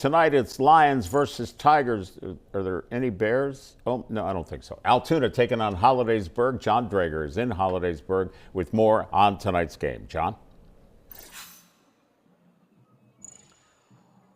Tonight it's Lions versus Tigers. Are there any Bears? Oh, no, I don't think so. Altoona taking on Hollidaysburg. Jon Draeger is in Hollidaysburg with more on tonight's game. Jon?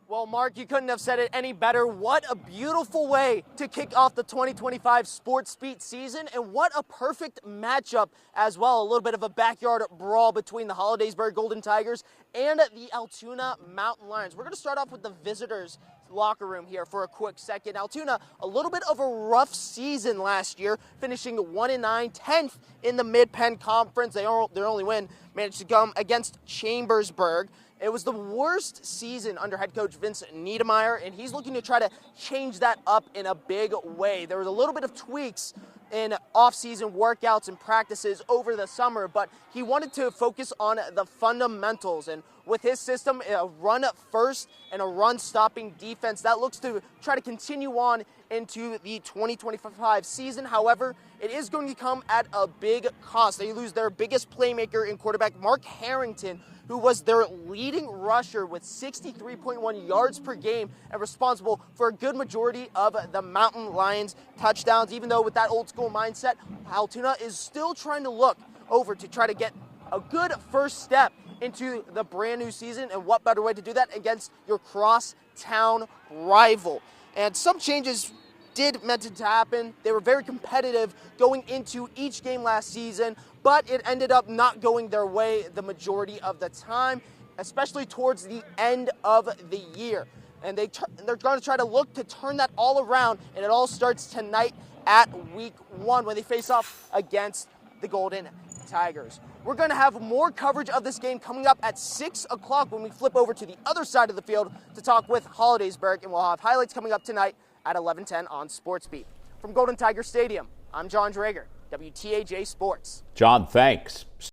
Well, Mark, you couldn't have said it any better. What a beautiful way to kick off the 2025 Sportsbeat season, and what a perfect matchup as well. A little bit of a backyard brawl between the Hollidaysburg Golden Tigers and the Altoona Mountain Lions. We're going to start off with the visitors' locker room here for a quick second. Altoona, a little bit of a rough season last year, finishing 1-9, 10th in the Mid-Penn Conference. Their only win managed to come against Chambersburg. It was the worst season under head coach Vince Niedermeyer, and he's looking to try to change that up in a big way. There was a little bit of tweaks in off-season workouts and practices over the summer, but he wanted to focus on the fundamentals. And with his system, a run first and a run-stopping defense, that looks to try to continue on into the 2025 season. However, it is going to come at a big cost. They lose their biggest playmaker in quarterback Mark Harrington, who was their leading rusher with 63.1 yards per game and responsible for a good majority of the Mountain Lions touchdowns. Even though with that old school mindset, Altoona is still trying to look over to try to get a good first step into the brand new season, and what better way to do that against your cross-town rival. And some changes did meant to happen. They were very competitive going into each game last season, but it ended up not going their way the majority of the time, especially towards the end of the year. And they're going to try to look to turn that all around, and it all starts tonight at week 1 when they face off against the Golden Tigers. We're going to have more coverage of this game coming up at 6 o'clock when we flip over to the other side of the field to talk with Hollidaysburg, and we'll have highlights coming up tonight at 11:10 on Sportsbeat. From Golden Tiger Stadium, I'm Jon Draeger, WTAJ Sports. Jon, thanks.